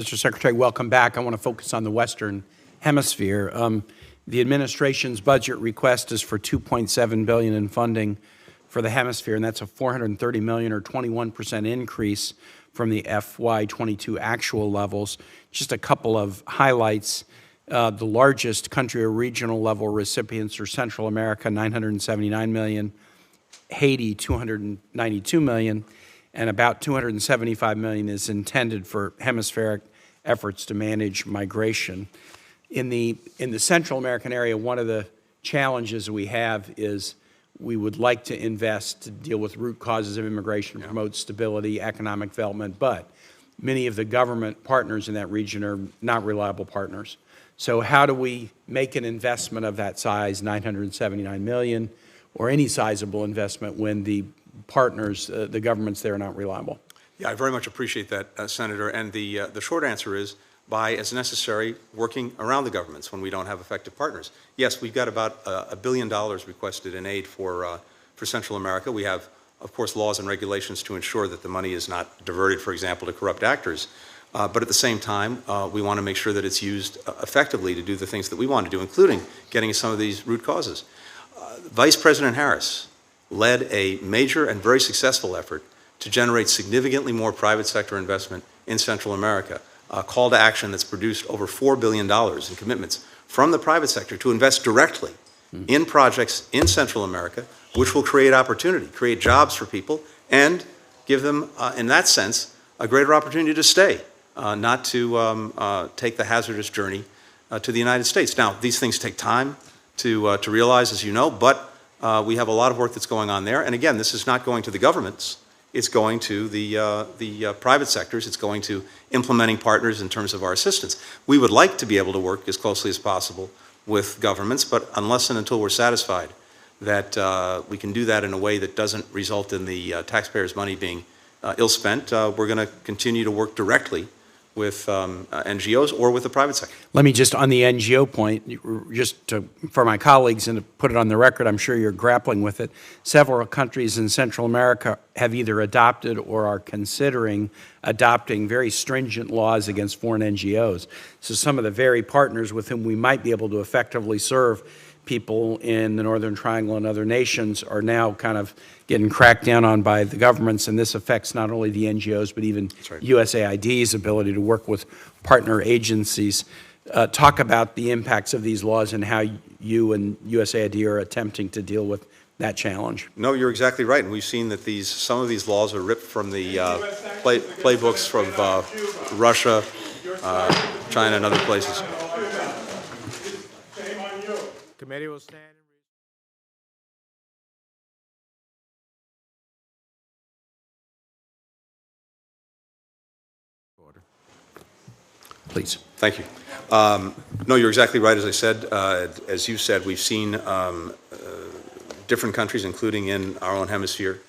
Mr. Secretary, welcome back. I want to focus on the Western Hemisphere. The administration's budget request is for $2.7 billion in funding for the hemisphere, and that's a $430 million or 21% increase from the FY22 actual levels. Just a couple of highlights. The largest country or regional level recipients are Central America, $979 million, Haiti, $292 million, and about $275 million is intended for hemispheric efforts to manage migration. In the Central American area, one of the challenges we have is we would like to invest to deal with root causes of immigration, promote stability, economic development, but many of the government partners in that region are not reliable partners. So how do we make an investment of that size, $979 million, or any sizable investment when the partners, the governments there are not reliable? Yeah, I very much appreciate that, Senator. And the short answer is by, as necessary, working around the governments when we don't have effective partners. Yes, we've got about $1 billion requested in aid for Central America. We have, of course, laws and regulations to ensure that the money is not diverted, for example, to corrupt actors. But at the same time, we want to make sure that it's used effectively to do the things that we want to do, including getting at some of these root causes. Vice President Harris led a major and very successful effort to generate significantly more private sector investment in Central America, a call to action that's produced over $4 billion in commitments from the private sector to invest directly in projects in Central America, which will create opportunity, create jobs for people, and give them, in that sense, a greater opportunity to stay, not to take the hazardous journey to the United States. Now, these things take time to realize, as you know, but we have a lot of work that's going on there. And again, this is not going to the governments. It's going to the private sectors. It's going to implementing partners in terms of our assistance. We would like to be able to work as closely as possible with governments, but unless and until we're satisfied that we can do that in a way that doesn't result in the taxpayers' money being ill-spent, we're going to continue to work directly with NGOs or with the private sector. Let me just, on the NGO point, for my colleagues and to put it on the record, I'm sure you're grappling with it. Several countries in Central America have either adopted or are considering adopting very stringent laws against foreign NGOs. So some of the very partners with whom we might be able to effectively serve people in the Northern Triangle and other nations are now kind of getting cracked down on by the governments, and this affects not only the NGOs, but even USAID's ability to work with partner agencies. Talk about the impacts of these laws and how you and USAID are attempting to deal with that challenge. No, you're exactly right, and we've seen that some of these laws are ripped from the playbooks from Russia, China, and other places. Committee will stand. Order. Please. Thank you. No, you're exactly right. As I said, as you said, we've seen different countries, including in our own hemisphere,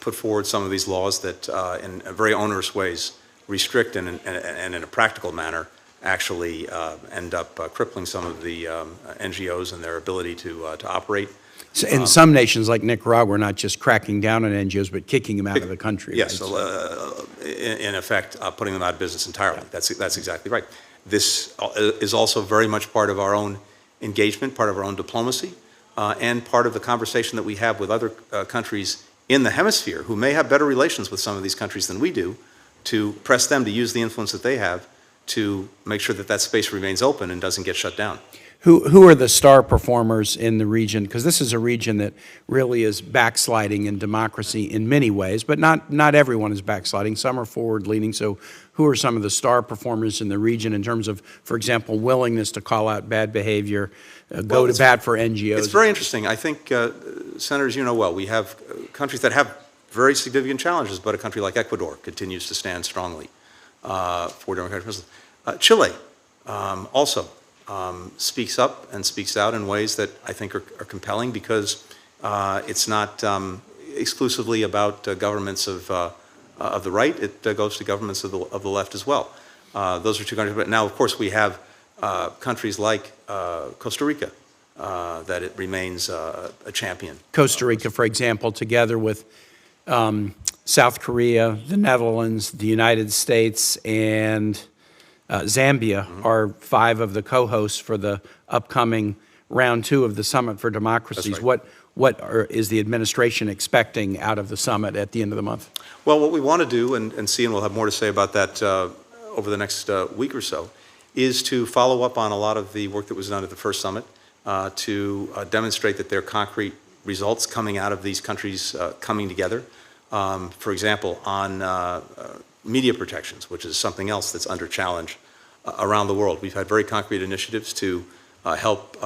put forward some of these laws that, in very onerous ways, restrict and in a practical manner actually end up crippling some of the NGOs and their ability to operate. So in some nations like Nicaragua, we're not just cracking down on NGOs, but kicking them out of the country. Yes, right? So, in effect, putting them out of business entirely. Yeah. That's exactly right. This is also very much part of our own engagement, part of our own diplomacy, and part of the conversation that we have with other countries in the hemisphere who may have better relations with some of these countries than we do, to press them to use the influence that they have to make sure that that space remains open and doesn't get shut down. Who are the star performers in the region? Because this is a region that really is backsliding in democracy in many ways, but not everyone is backsliding. Some are forward-leaning. So who are some of the star performers in the region in terms of, for example, willingness to call out bad behavior, go to bat for NGOs? It's very interesting. I think, Senators, you know well, we have countries that have very significant challenges, but a country like Ecuador continues to stand strongly for democratic principles. Chile also speaks up and speaks out in ways that I think are compelling because it's not exclusively about governments of the right. It goes to governments of the left as well. Those are two countries. But now, of course, we have countries like Costa Rica that it remains a champion. Costa Rica, for example, together with South Korea, the Netherlands, the United States, and Zambia are 5 of the co-hosts for the upcoming round 2 of the Summit for Democracies. That's right. What is the administration expecting out of the summit at the end of the month? Well, what we want to do, and see, and we'll have more to say about that over the next week or so, is to follow up on a lot of the work that was done at the first summit to demonstrate that there are concrete results coming out of these countries coming together. For example, on media protections, which is something else that's under challenge around the world. We've had very concrete initiatives to help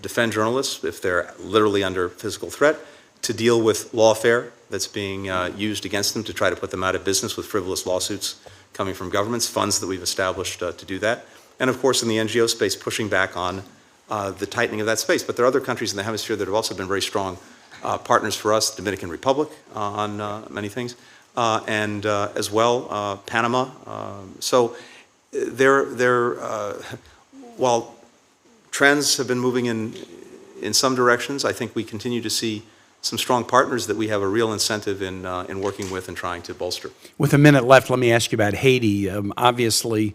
defend journalists if they're literally under physical threat, to deal with lawfare that's being used against them to try to put them out of business with frivolous lawsuits coming from governments, funds that we've established to do that. And of course, in the NGO space, pushing back on the tightening of that space. But there are other countries in the hemisphere that have also been very strong partners for us, Dominican Republic on many things, and as well, Panama. So while trends have been moving in some directions, I think we continue to see some strong partners that we have a real incentive in working with and trying to bolster. With a minute left, let me ask you about Haiti. Obviously,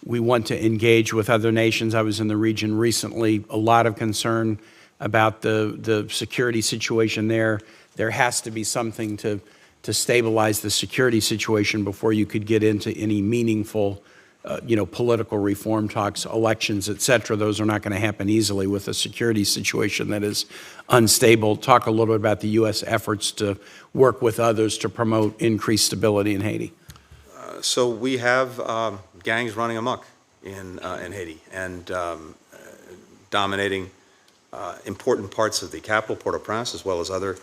we want to engage with other nations. I was in the region recently, a lot of concern about the security situation there. There has to be something to stabilize the security situation before you could get into any meaningful political reform talks, elections, et cetera. Those are not going to happen easily with a security situation that is unstable. Talk a little bit about the U.S. efforts to work with others to promote increased stability in Haiti. So we have gangs running amok in Haiti and dominating important parts of the capital, Port-au-Prince, as well as other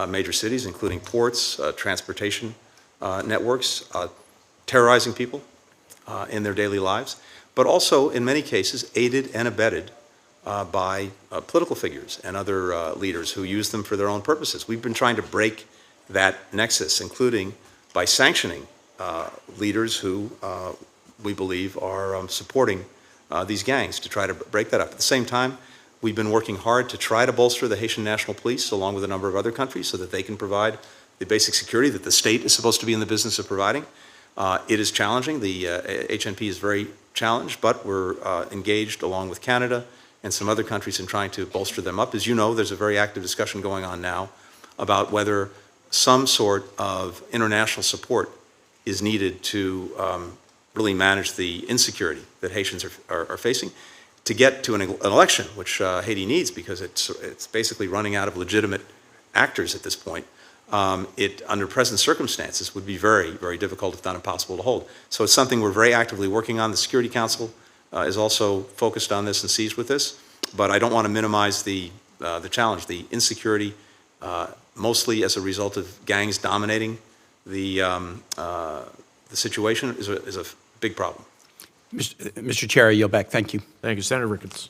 major cities, including ports, transportation networks, terrorizing people in their daily lives, but also, in many cases, aided and abetted by political figures and other leaders who use them for their own purposes. We've been trying to break that nexus, including by sanctioning leaders who we believe are supporting these gangs, to try to break that up. At the same time, we've been working hard to try to bolster the Haitian National Police, along with a number of other countries, so that they can provide the basic security that the state is supposed to be in the business of providing. It is challenging. The HNP is very challenged, but we're engaged along with Canada and some other countries in trying to bolster them up. As you know, there's a very active discussion going on now about whether some sort of international support is needed to really manage the insecurity that Haitians are facing, to get to an election, which Haiti needs because it's basically running out of legitimate actors at this point. It, under present circumstances, would be very, very difficult, if not impossible, to hold. So it's something we're very actively working on. The Security Council is also focused on this and seized with this. But I don't want to minimize the challenge. The insecurity, mostly as a result of gangs dominating the situation, is a big problem. Mr. Chair, I yield back. Thank you. Thank you. Senator Ricketts.